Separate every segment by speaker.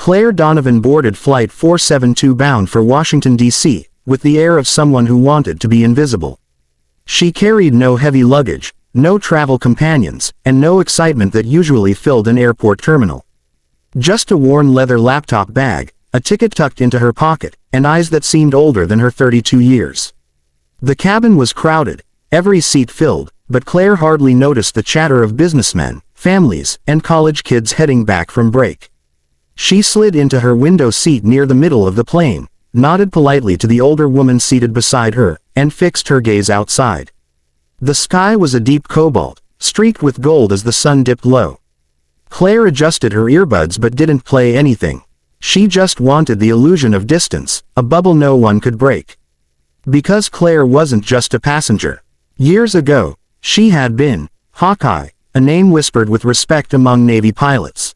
Speaker 1: Claire Donovan boarded Flight 472 bound for Washington, D.C., with the air of someone who wanted to be invisible. She carried no heavy luggage, no travel companions, and no excitement that usually filled an airport terminal. Just a worn leather laptop bag, a ticket tucked into her pocket, and eyes that seemed older than her 32 years. The cabin was crowded, every seat filled, but Claire hardly noticed the chatter of businessmen, families, and college kids heading back from break. She slid into her window seat near the middle of the plane, nodded politely to the older woman seated beside her, and fixed her gaze outside. The sky was a deep cobalt, streaked with gold as the sun dipped low. Claire adjusted her earbuds but didn't play anything. She just wanted the illusion of distance, a bubble no one could break. Because Claire wasn't just a passenger. Years ago, she had been Hawkeye, a name whispered with respect among Navy pilots.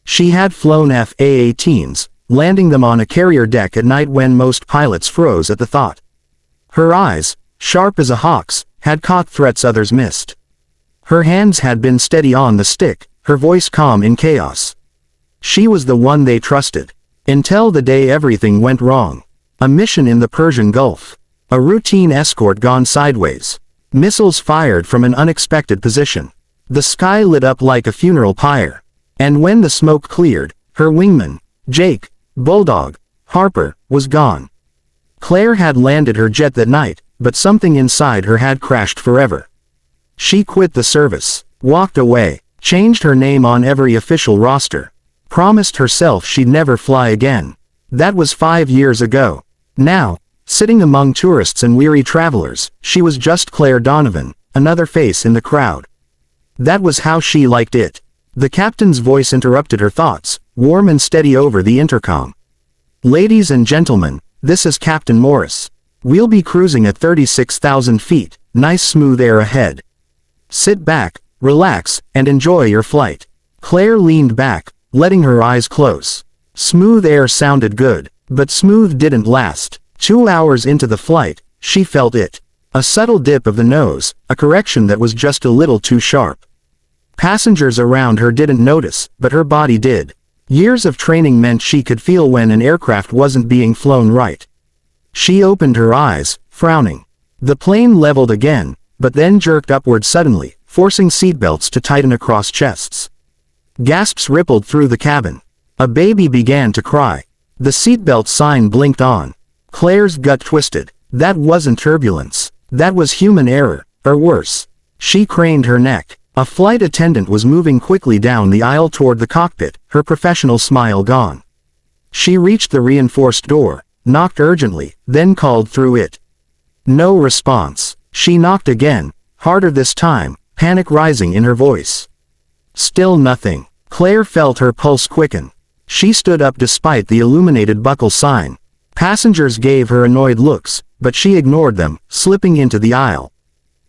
Speaker 1: She had flown F-18s, landing them on a carrier deck at night when most pilots froze at the thought. Her eyes, sharp as a hawk's, had caught threats others missed. Her hands had been steady on the stick, her voice calm in chaos. She was the one they trusted. Until the day everything went wrong. A mission in the Persian Gulf. A routine escort gone sideways. Missiles fired from an unexpected position. The sky lit up like a funeral pyre. And when the smoke cleared, her wingman, Jake, Bulldog, Harper, was gone. Claire had landed her jet that night, but something inside her had crashed forever. She quit the service, walked away, changed her name on every official roster. Promised herself she'd never fly again. That was 5 years ago. Now, sitting among tourists and weary travelers, she was just Claire Donovan, another face in the crowd. That was how she liked it. The captain's voice interrupted her thoughts, warm and steady over the intercom. Ladies and gentlemen, this is Captain Morris. We'll be cruising at 36,000 feet, nice smooth air ahead. Sit back, relax, and enjoy your flight. Claire leaned back, letting her eyes close. Smooth air sounded good, but smooth didn't last. 2 hours into the flight, she felt it. A subtle dip of the nose, a correction that was just a little too sharp. Passengers around her didn't notice, but her body did. Years of training meant she could feel when an aircraft wasn't being flown right. She opened her eyes, frowning. The plane leveled again, but then jerked upward suddenly, forcing seatbelts to tighten across chests. Gasps rippled through the cabin. A baby began to cry. The seatbelt sign blinked on. Claire's gut twisted. That wasn't turbulence. That was human error, or worse. She craned her neck. A flight attendant was moving quickly down the aisle toward the cockpit, her professional smile gone. She reached the reinforced door, knocked urgently, then called through it. No response. She knocked again, harder this time, panic rising in her voice. Still nothing. Claire felt her pulse quicken. She stood up despite the illuminated buckle sign. Passengers gave her annoyed looks, but she ignored them, slipping into the aisle.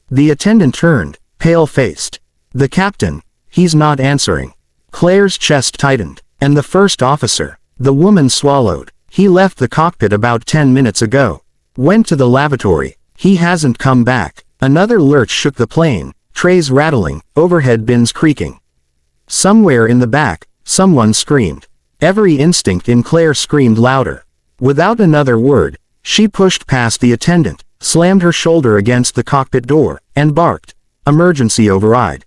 Speaker 1: The attendant turned, pale-faced. The captain, he's not answering. Claire's chest tightened. And the first officer, the woman swallowed. He left the cockpit about 10 minutes ago. Went to the lavatory. He hasn't come back. Another lurch shook the plane, trays rattling, overhead bins creaking. Somewhere in the back, someone screamed. Every instinct in Claire screamed louder. Without another word, she pushed past the attendant, slammed her shoulder against the cockpit door, and barked, "Emergency override."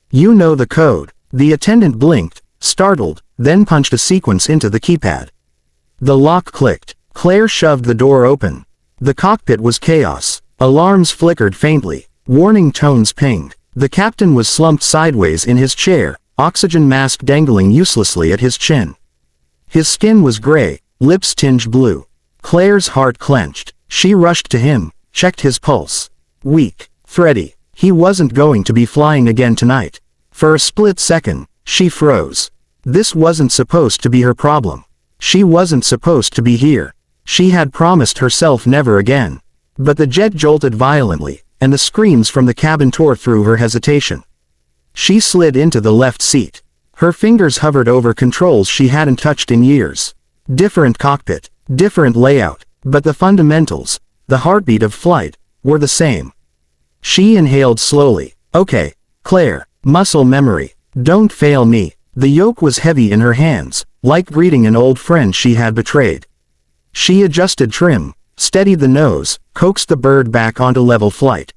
Speaker 1: "You know the code." The attendant blinked, startled, then punched a sequence into the keypad. The lock clicked. Claire shoved the door open. The cockpit was chaos. Alarms flickered faintly. Warning tones pinged. The captain was slumped sideways in his chair, oxygen mask dangling uselessly at his chin. His skin was gray, lips tinged blue. Claire's heart clenched. She rushed to him, checked his pulse. Weak, thready. He wasn't going to be flying again tonight. For a split second, she froze. This wasn't supposed to be her problem. She wasn't supposed to be here. She had promised herself never again. But the jet jolted violently, and the screams from the cabin tore through her hesitation. She slid into the left seat. Her fingers hovered over controls she hadn't touched in years. Different cockpit, different layout, but the fundamentals, the heartbeat of flight, were the same. She inhaled slowly. Okay, Claire, muscle memory. Don't fail me. The yoke was heavy in her hands, like greeting an old friend she had betrayed. She adjusted trim, steadied the nose, coaxed the bird back onto level flight.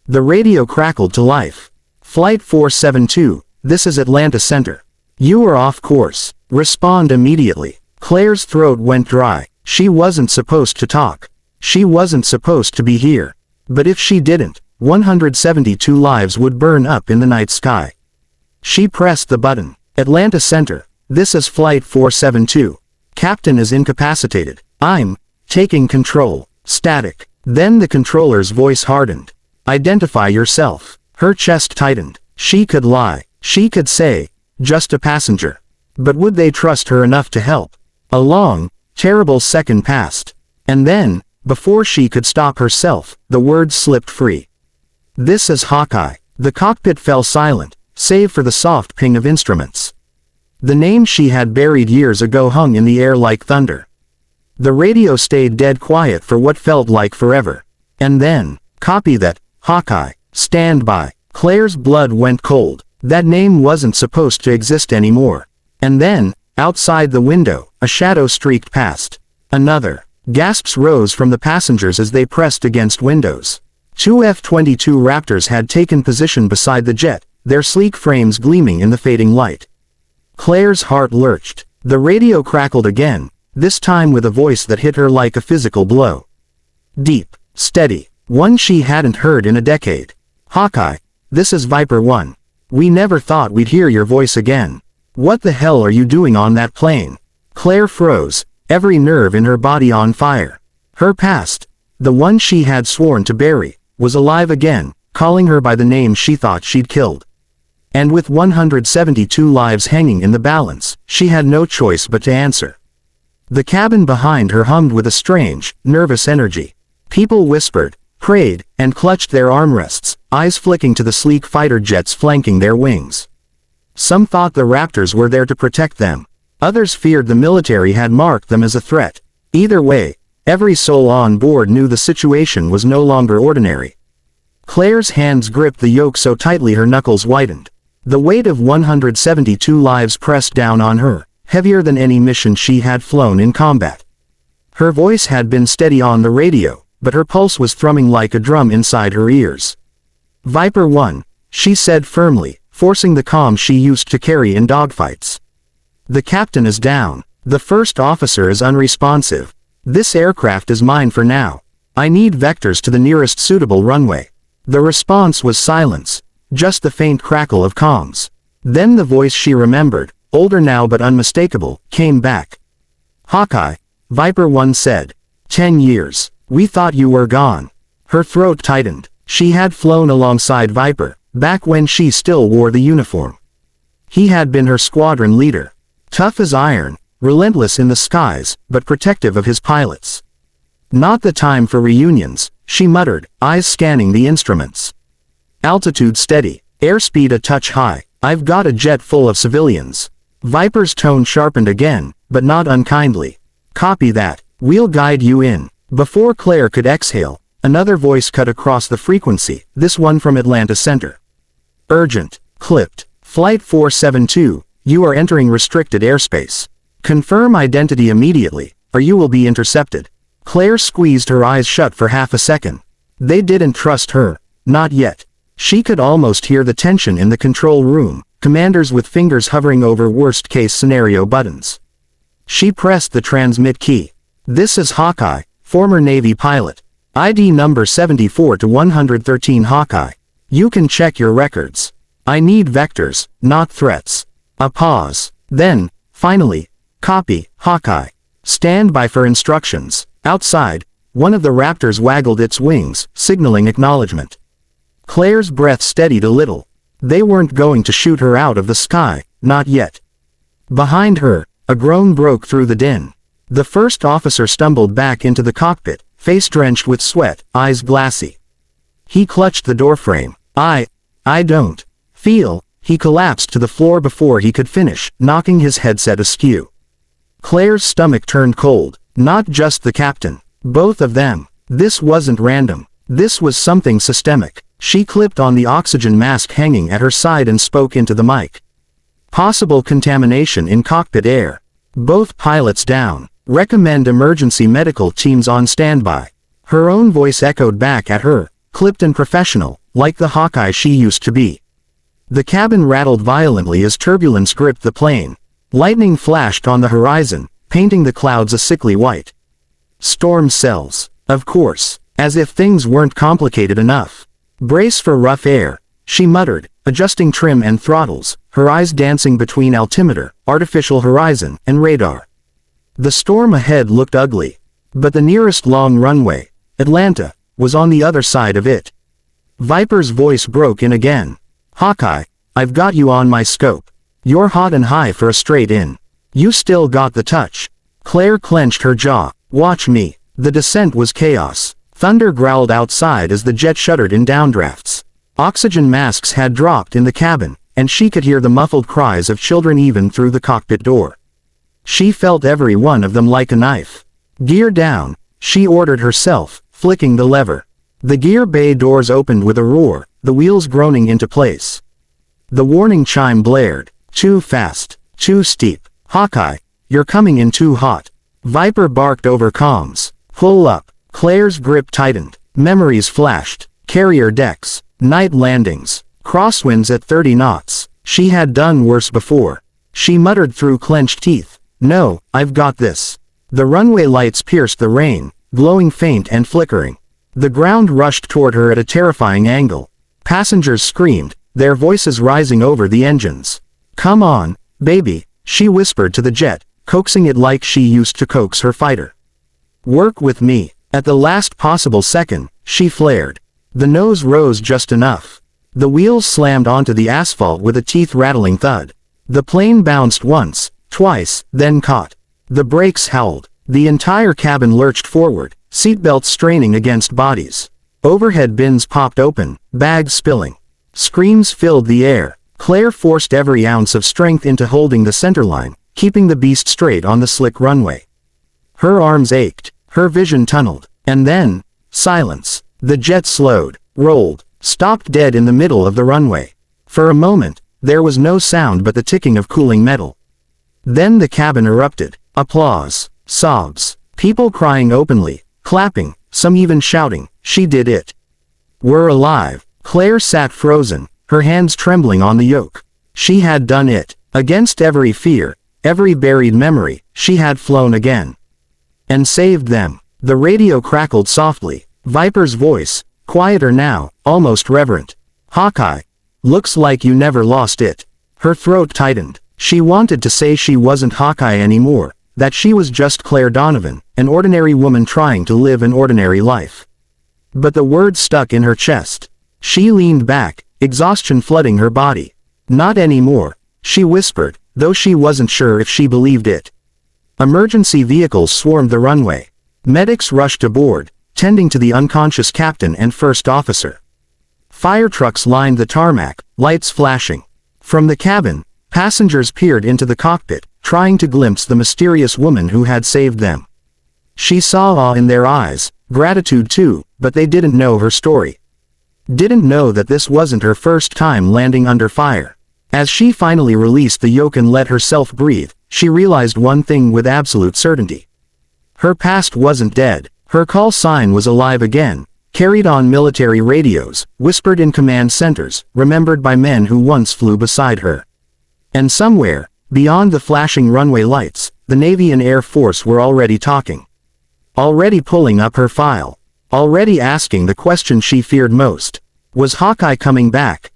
Speaker 1: The radio crackled to life. Flight 472, this is Atlanta Center. You are off course. Respond immediately. Claire's throat went dry. She wasn't supposed to talk. She wasn't supposed to be here. But if she didn't, 172 lives would burn up in the night sky. She pressed the button. Atlanta Center, this is Flight 472. Captain is incapacitated. I'm taking control. Static. Then the controller's voice hardened. Identify yourself. Her chest tightened. She could lie. She could say, just a passenger. But would they trust her enough to help? A long, terrible second passed. And then, before she could stop herself, the words slipped free. This is Hawkeye. The cockpit fell silent, save for the soft ping of instruments. The name she had buried years ago hung in the air like thunder. The radio stayed dead quiet for what felt like forever. And then, copy that, Hawkeye, stand by. Claire's blood went cold. That name wasn't supposed to exist anymore. And then, outside the window, a shadow streaked past. Another. Gasps rose from the passengers as they pressed against windows. 2 F-22 Raptors had taken position beside the jet, their sleek frames gleaming in the fading light. Claire's heart lurched. The radio crackled again, this time with a voice that hit her like a physical blow. Deep, steady, one she hadn't heard in a decade. Hawkeye, this is Viper 1. We never thought we'd hear your voice again. What the hell are you doing on that plane? Claire froze, every nerve in her body on fire. Her past, the one she had sworn to bury, was alive again, calling her by the name she thought she'd killed. And with 172 lives hanging in the balance, she had no choice but to answer. The cabin behind her hummed with a strange, nervous energy. People whispered, prayed, and clutched their armrests, eyes flicking to the sleek fighter jets flanking their wings. Some thought the Raptors were there to protect them. Others feared the military had marked them as a threat. Either way, every soul on board knew the situation was no longer ordinary. Claire's hands gripped the yoke so tightly her knuckles whitened. The weight of 172 lives pressed down on her, heavier than any mission she had flown in combat. Her voice had been steady on the radio, but her pulse was thrumming like a drum inside her ears. Viper 1, she said firmly, forcing the calm she used to carry in dogfights. The captain is down. The first officer is unresponsive. This aircraft is mine for now. I need vectors to the nearest suitable runway. The response was silence, just the faint crackle of comms. Then the voice she remembered, older now but unmistakable, came back. Hawkeye, Viper 1 said. 10 years. We thought you were gone. Her throat tightened. She had flown alongside Viper, back when she still wore the uniform. He had been her squadron leader. Tough as iron, relentless in the skies, but protective of his pilots. Not the time for reunions, she muttered, eyes scanning the instruments. Altitude steady, airspeed a touch high. I've got a jet full of civilians. Viper's tone sharpened again, but not unkindly. Copy that. We'll guide you in. Before Claire could exhale, another voice cut across the frequency, this one from Atlanta Center. Urgent. Clipped. Flight 472, you are entering restricted airspace. Confirm identity immediately, or you will be intercepted. Claire squeezed her eyes shut for half a second. They didn't trust her. Not yet. She could almost hear the tension in the control room, commanders with fingers hovering over worst-case scenario buttons. She pressed the transmit key. This is Hawkeye, former Navy pilot. ID number 74 to 113 Hawkeye. You can check your records. I need vectors, not threats. A pause. Then, finally, copy, Hawkeye. Stand by for instructions. Outside, one of the Raptors waggled its wings, signaling acknowledgement. Claire's breath steadied a little. They weren't going to shoot her out of the sky, not yet. Behind her, a groan broke through the din. The first officer stumbled back into the cockpit, face drenched with sweat, eyes glassy. He clutched the doorframe. I don't feel. He collapsed to the floor before he could finish, knocking his headset askew. Claire's stomach turned cold. Not just the captain. Both of them. This wasn't random. This was something systemic. She clipped on the oxygen mask hanging at her side and spoke into the mic. Possible contamination in cockpit air. Both pilots down. Recommend emergency medical teams on standby. Her own voice echoed back at her, clipped and professional, like the Hawkeye she used to be. The cabin rattled violently as turbulence gripped the plane. Lightning flashed on the horizon, painting the clouds a sickly white. Storm cells. Of course. As if things weren't complicated enough. Brace for rough air, she muttered, adjusting trim and throttles, her eyes dancing between altimeter, artificial horizon, and radar. The storm ahead looked ugly. But the nearest long runway, Atlanta, was on the other side of it. Viper's voice broke in again. Hawkeye, I've got you on my scope. You're hot and high for a straight in. You still got the touch. Claire clenched her jaw. Watch me. The descent was chaos. Thunder growled outside as the jet shuddered in downdrafts. Oxygen masks had dropped in the cabin, and she could hear the muffled cries of children even through the cockpit door. She felt every one of them like a knife. Gear down, she ordered herself, flicking the lever. The gear bay doors opened with a roar, the wheels groaning into place. The warning chime blared. Too fast. Too steep. Hawkeye, you're coming in too hot. Viper barked over comms. Pull up. Claire's grip tightened. Memories flashed. Carrier decks. Night landings. Crosswinds at 30 knots. She had done worse before. She muttered through clenched teeth. No, I've got this. The runway lights pierced the rain, glowing faint and flickering. The ground rushed toward her at a terrifying angle. Passengers screamed, their voices rising over the engines. Come on, baby, she whispered to the jet, coaxing it like she used to coax her fighter. Work with me. At the last possible second, she flared. The nose rose just enough. The wheels slammed onto the asphalt with a teeth-rattling thud. The plane bounced once, twice, then caught. The brakes howled. The entire cabin lurched forward, seatbelts straining against bodies. Overhead bins popped open, bags spilling. Screams filled the air. Claire forced every ounce of strength into holding the centerline, keeping the beast straight on the slick runway. Her arms ached, her vision tunneled, and then, silence. The jet slowed, rolled, stopped dead in the middle of the runway. For a moment, there was no sound but the ticking of cooling metal. Then the cabin erupted. Applause, sobs, people crying openly, clapping, some even shouting, she did it. We're alive. Claire sat frozen, her hands trembling on the yoke. She had done it. Against every fear, every buried memory, she had flown again. And saved them. The radio crackled softly. Viper's voice, quieter now, almost reverent. Hawkeye. Looks like you never lost it. Her throat tightened. She wanted to say she wasn't Hawkeye anymore, that she was just Claire Donovan, an ordinary woman trying to live an ordinary life. But the words stuck in her chest. She leaned back, exhaustion flooding her body. Not anymore, she whispered, though she wasn't sure if she believed it. Emergency vehicles swarmed the runway. Medics rushed aboard, tending to the unconscious captain and first officer. Fire trucks lined the tarmac, lights flashing. From the cabin, passengers peered into the cockpit, trying to glimpse the mysterious woman who had saved them. She saw awe in their eyes, gratitude too, but they didn't know her story. Didn't know that this wasn't her first time landing under fire. As she finally released the yoke and let herself breathe, she realized one thing with absolute certainty. Her past wasn't dead. Her call sign was alive again, carried on military radios, whispered in command centers, remembered by men who once flew beside her. And somewhere, beyond the flashing runway lights, the Navy and Air Force were already talking. Already pulling up her file. Already asking the question she feared most. Was Hawkeye coming back?